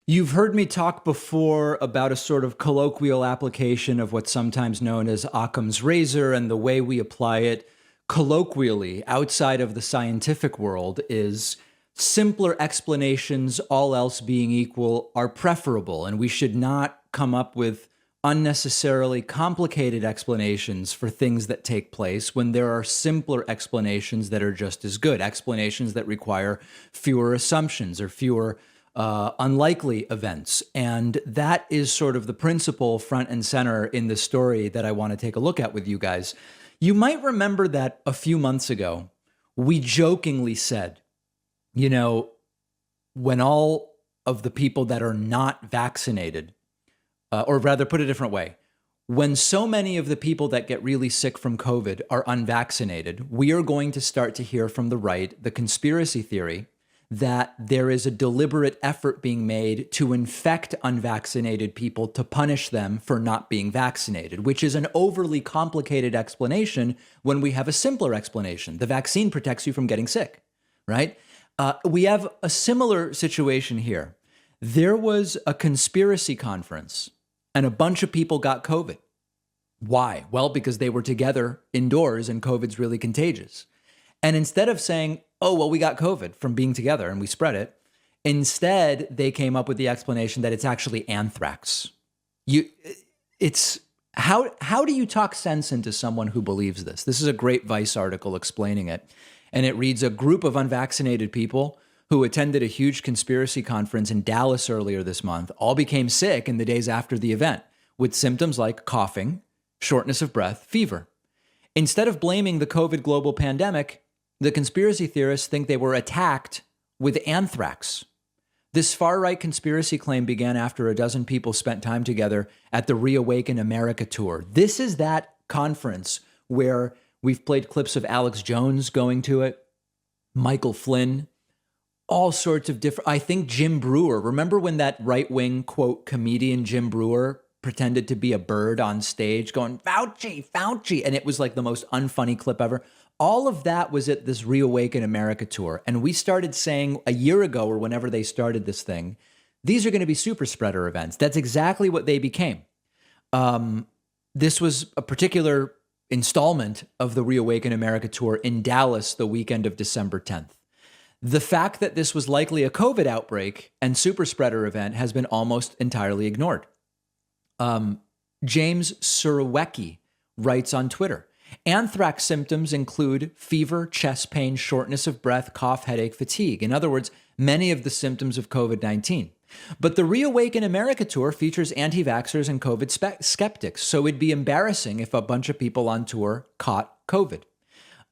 You've heard me talk before about a sort of colloquial application of what's sometimes known as Occam's razor, and the way we apply it colloquially outside of the scientific world is simpler explanations, all else being equal, are preferable, and we should not come up with unnecessarily complicated explanations for things that take place when there are simpler explanations that are just as good, explanations that require fewer assumptions or fewer unlikely events. And that is sort of the principle front and center in the story that I want to take a look at with you guys. You might remember that a few months ago, we jokingly said, you know, when all of the people that are not vaccinated, or rather put it a different way, when so many of the people that get really sick from COVID are unvaccinated, we are going to start to hear from the right the conspiracy theory that there is a deliberate effort being made to infect unvaccinated people to punish them for not being vaccinated, which is an overly complicated explanation when we have a simpler explanation. The vaccine protects you from getting sick, right? We have a similar situation here. There was a conspiracy conference and a bunch of people got COVID. Why? Well, because they were together indoors and COVID's really contagious. And instead of saying, oh, well, we got COVID from being together and we spread it, instead, they came up with the explanation that it's actually anthrax. How do you talk sense into someone who believes this? This is a great Vice article explaining it. And it reads, a group of unvaccinated people who attended a huge conspiracy conference in Dallas earlier this month all became sick in the days after the event with symptoms like coughing, shortness of breath, fever. Instead of blaming the COVID global pandemic, the conspiracy theorists think they were attacked with anthrax. This far-right conspiracy claim began after a dozen people spent time together at the Reawaken America tour. This is that conference where we've played clips of Alex Jones going to it, Michael Flynn, all sorts of different, I think Jim Brewer. Remember when that right-wing, quote, comedian Jim Brewer pretended to be a bird on stage going, Fauci, Fauci, and it was like the most unfunny clip ever? All of that was at this Reawaken America tour. And we started saying a year ago, or whenever they started this thing, these are going to be super spreader events. That's exactly what they became. This was a particular installment of the Reawaken America tour in Dallas the weekend of December 10th. The fact that this was likely a COVID outbreak and super spreader event has been almost entirely ignored. James Surowiecki writes on Twitter, anthrax symptoms include fever, chest pain, shortness of breath, cough, headache, fatigue. In other words, many of the symptoms of COVID-19. But the Reawaken America tour features anti-vaxxers and COVID skeptics, so it'd be embarrassing if a bunch of people on tour caught COVID.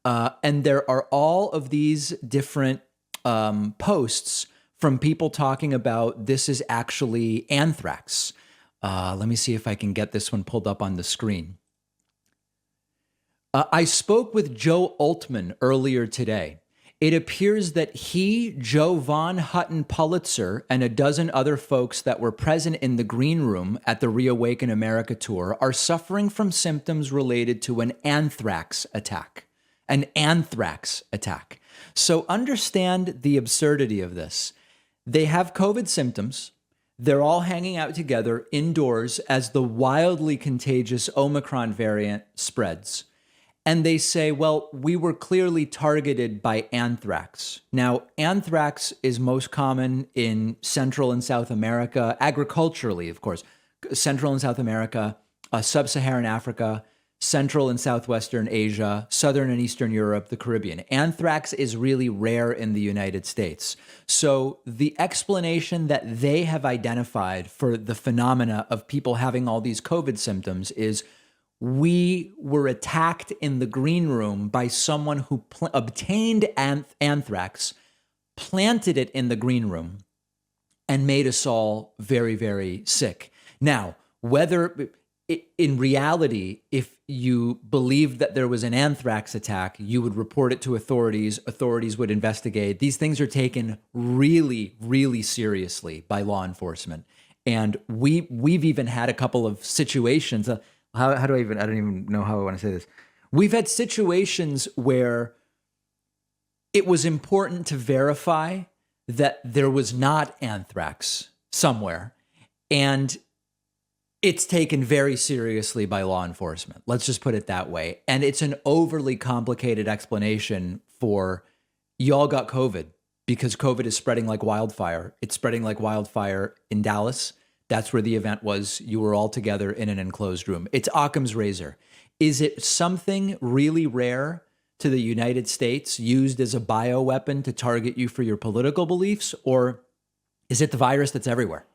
And there are all of these different posts from people talking about this is actually anthrax. Let me see if I can get this one pulled up on the screen. I spoke with Joe Altman earlier today. It appears that he, Joe Von Hutton Pulitzer, and a dozen other folks that were present in the green room at the Reawaken America tour are suffering from symptoms related to an anthrax attack. An anthrax attack. So understand the absurdity of this. They have COVID symptoms. They're all hanging out together indoors as the wildly contagious Omicron variant spreads. And they say, well, we were clearly targeted by anthrax. Now, anthrax is most common in Central and South America, agriculturally, of course, Central and South America, Sub-Saharan Africa, Central and Southwestern Asia, Southern and Eastern Europe, the Caribbean. Anthrax is really rare in the United States. So the explanation that they have identified for the phenomena of people having all these COVID symptoms is we were attacked in the green room by someone who obtained anthrax, planted it in the green room, and made us all very, very sick. Now, whether in reality, if you believed that there was an anthrax attack, you would report it to authorities. Authorities would investigate. These things are taken really, really seriously by law enforcement. And we've even had a couple of situations. I don't even know how I want to say this. We've had situations where it was important to verify that there was not anthrax somewhere. And it's taken very seriously by law enforcement. Let's just put it that way. And it's an overly complicated explanation for y'all got COVID because COVID is spreading like wildfire. It's spreading like wildfire in Dallas. That's where the event was. You were all together in an enclosed room. It's Occam's razor. Is it something really rare to the United States used as a bioweapon to target you for your political beliefs? Or is it the virus that's everywhere?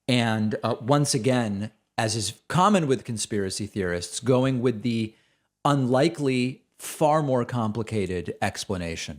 And once again, as is common with conspiracy theorists, going with the unlikely, far more complicated explanation.